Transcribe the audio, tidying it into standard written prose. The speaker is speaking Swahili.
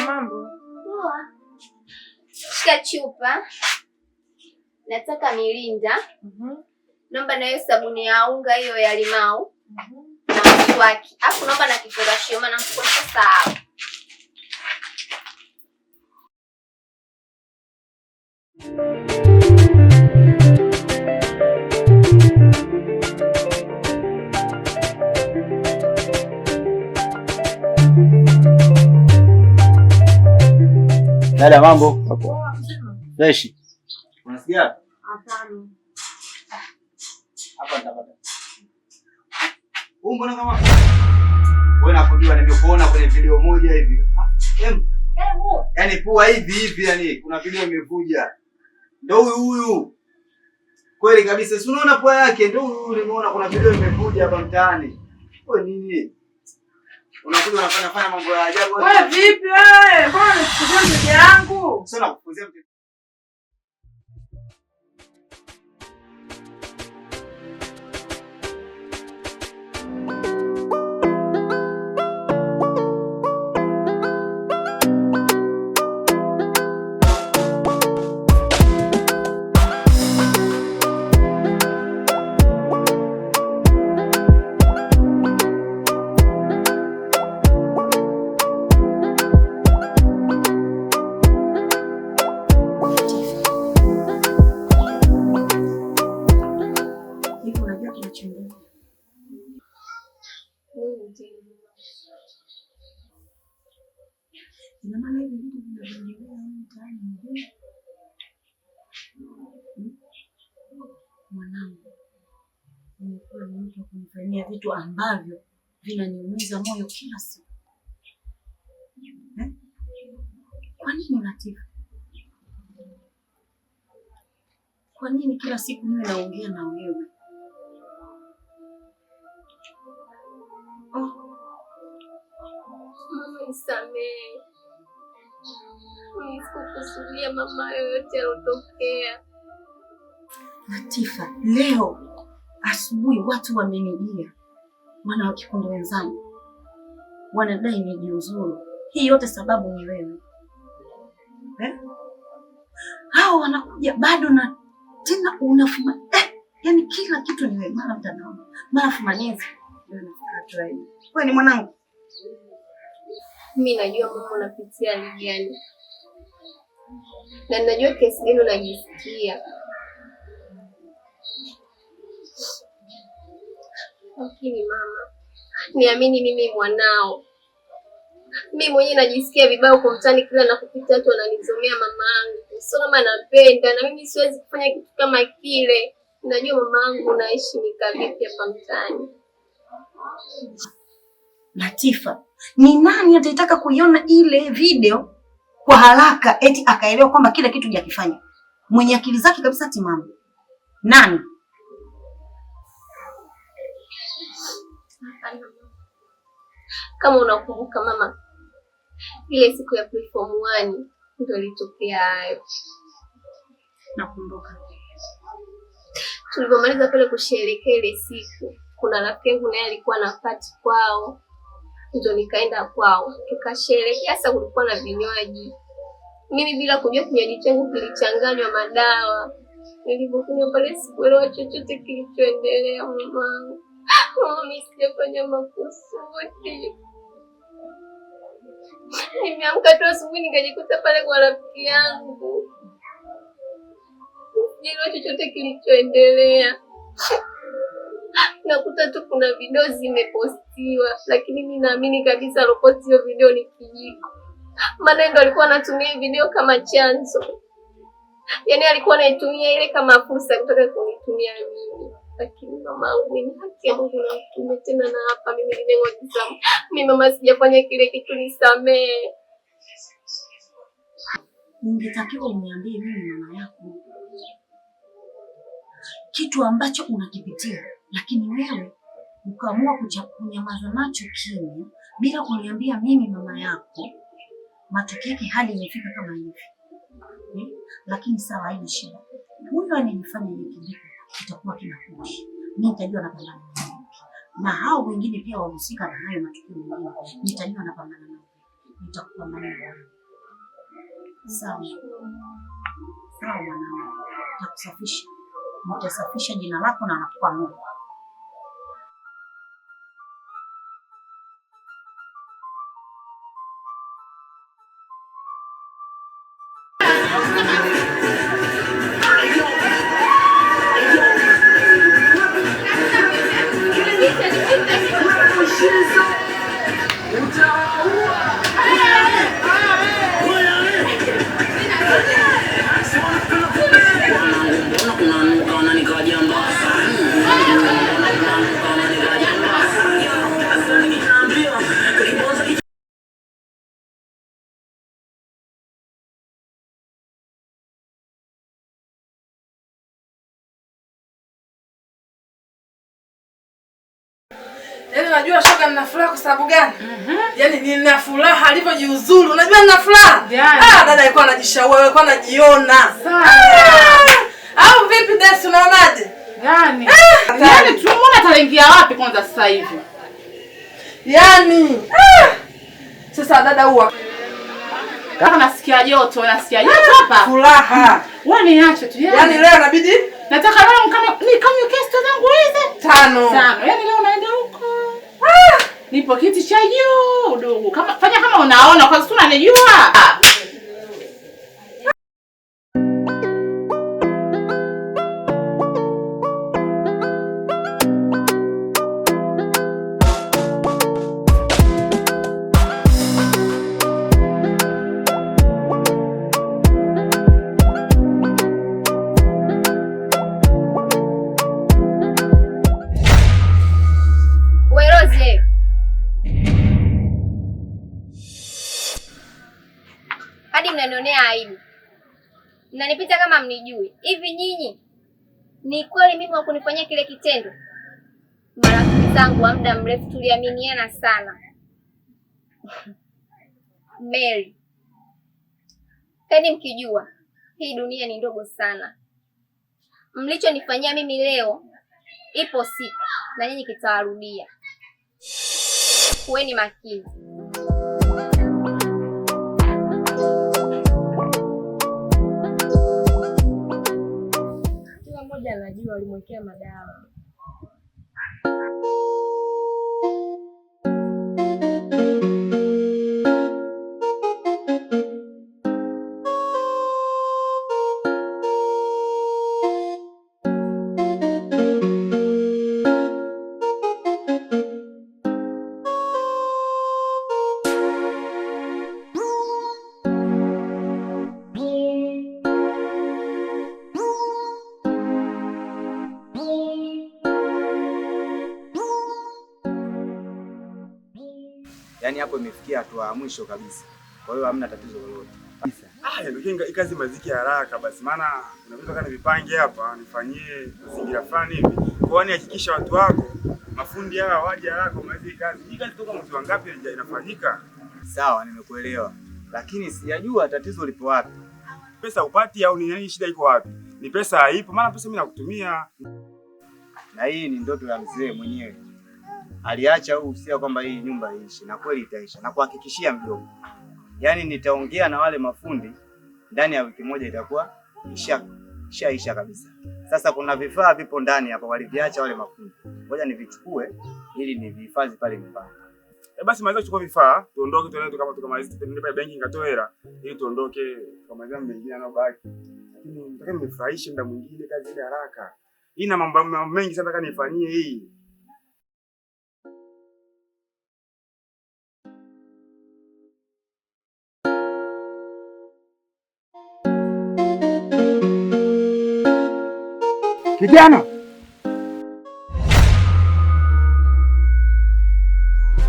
Mambo. Shika chupa. Nataka mirinda. Naomba na hiyo sabuni ya unga hiyo ya limau. Na mswaki. Alafu naomba na kifungashio maana mko sawa. Dada, mambo? Fresh. Unasikia? Hapana. Hapa nitapata. Mbona kama wewe unakujua nimekuona kwenye video moja hivi. Yaani pua hivi yani kuna video imevuja. Ndio huyu. Kweli kabisa. Si unaona pua yake ndio huyu nimeona kuna video imevuja hapa mtaani. Wewe nini? Unakuja unafanya mambo ya ajabu. Wewe vipi wewe? Mbona unachukua mzee yangu? Sasa nakufuzia mtu. Ina maana hivi vitu vinaendelea mtaani hivi. Mwanangu, nimekuwa ni mtu wa kunifanyia vitu ambavyo vinaniumiza moyo kila siku. Kwa nini Latifa? Kwa nini kila siku niwe naongea na wewe? Mama nisamehe. Sikukusudia mama yoyote yalotokea. Latifa, leo asubuhi watu wamenijia. Wana wa kikundi wenzangu wanadai nijiuzuru. Hii yote sababu ni wewe. Hao wanakuja bado na tena unafuma. Yaani kila kitu ni wewe, mara mtandao. Mara fumanizi. Wewe ni mwanangu. Mimi najua mama unapitia hali gani. Na najua kiasi gani unajisikia. Lakini mama, niamini mimi mwanao. Mimi mwenyewe najisikia vibaya huko mtaani kila nakupita watu wananizomea mamangu. Sio kama napenda na mimi siwezi kufanya kitu kama kile. Najua mamangu unaishi vipi hapa mtaani. Latifa, ni nani ataitaka kuiona ile video kwa haraka eti akaelewa kwamba kila kitu jakifanya? Mwenye akili zake kabisa timamu. Nani? Kama unakumbuka mama, ile siku ya Form 1 ndio ilitokea hayo. Nakumbuka. Tulipomaliza pale kusherehekea ile siku, kuna rafiki yangu naye alikuwa na party kwao. Ndio nikaenda kwao. Tukasherehekea, sasa kulikuwa na vinywaji. Mimi bila kujua kinywaji changu kilichanganywa madawa. Nilipokunywa pale sikuelewa chochote kilichoendelea mama. Mimi sijafanya makusudi. Nimeamka tu asubuhi nikajikuta pale kwa rafiki yangu. Sijaelewa chochote kilichoendelea. Nakuta tu kuna video zimepostiwa, lakini mimi naamini kabisa aloposti hiyo video ni kijiko. Maana ndio alikuwa anatumia video kama chanzo. Yaani alikuwa anaitumia ile kama fursa kutoka kunitumia mimi. Lakini mamangu mimi haki ya Mungu na mtume tena na hapa mimi nimengojea. Mimi mama sijafanya kile kitu, nisamee. Ningetakiwa uniambie mimi mama yako kitu ambacho unakipitia, lakini wewe ukaamua kunyamaza nacho kimya bila kuniambia mimi mama yako. Matokeo yake hali imefika kama hivi. Lakini sawa, haina shida. Huyo ananifanya hivi kitakuwa kinakushi. Mimi nitajua napambana naye. Na hao wengine pia wahusika na hayo matukio mengine. Nitajua napambana naye. Nitakupa maneno. Sawa. Sawa mwanangu. Nitakusafisha. Nitasafisha jina lako na nakupa Mungu. Yaani unajua shoga, nina furaha kwa sababu gani? Yaani nina furaha alivyojiuzuru. Unajua nina furaha? Dada alikuwa anajishauri, alikuwa anajiona. Au vipi Desi, unaonaje? Yaani tunamuona ataingia wapi kwanza sasa hivi? Yaani sasa dada huwa kama nasikia joto hapa. Furaha. Wewe niache tu. Yaani leo inabidi nataka leo nikamwe kesi zangu hizi 5. Yaani leo naenda huko. Nipo kiti cha juu ndugu. Fanya kama unaona kwa sababu unanijua. Mnanionea aibu. Mnanipita kama mnijui. Hivi nyinyi ni kweli mimi wa kunifanyia kile kitendo? Marafiki zangu wa muda mrefu tuliaminiana sana. Mary, mkijua hii dunia ni ndogo sana. Mlichonifanyia mimi leo ipo siku na nyinyi kitawarudia. Kuweni makini. Anajua walimwekea madawa. Yaani hapo imefikia hatua ya mwisho kabisa. Kwa hiyo hamna tatizo lolote. Ndio kazi maziki haraka basi, maana unaweza kana vipange hapa nifanyie mazingira fulani hivi. Kwa hiyo hakikisha watu wako mafundi hawa waje haraka malizie kazi. Hii kazi toka mwezi wangapi inafanyika? Sawa, nimekuelewa. Lakini sijajua tatizo lipo wapi. Pesa upati au ni nini, shida iko wapi? Ni pesa haipo, maana pesa mimi nakutumia. Na hii ni ndoto ya mzee mwenyewe. Aliacha huu usia kwamba hii nyumba iishi, na kweli itaisha. Na kuhakikishia mdogo. Yaani nitaongea na wale mafundi ndani ya wiki moja itakuwa ishaisha kabisa. Sasa kuna vifaa vipo ndani hapa waliviacha wale mafundi. Ngoja nivichukue ili nivihifadhi pale nyumbani. Basi maliza kuchukua vifaa, tuondoke tuende tukamaliza tuende pale benki ngatoe hela ili tuondoke tukamaliza mengine yanayobaki. Lakini nataka nifurahishe muda mwingine kazi ile haraka. Ina mambo mengi sana nataka nifanyie hii. Kijana,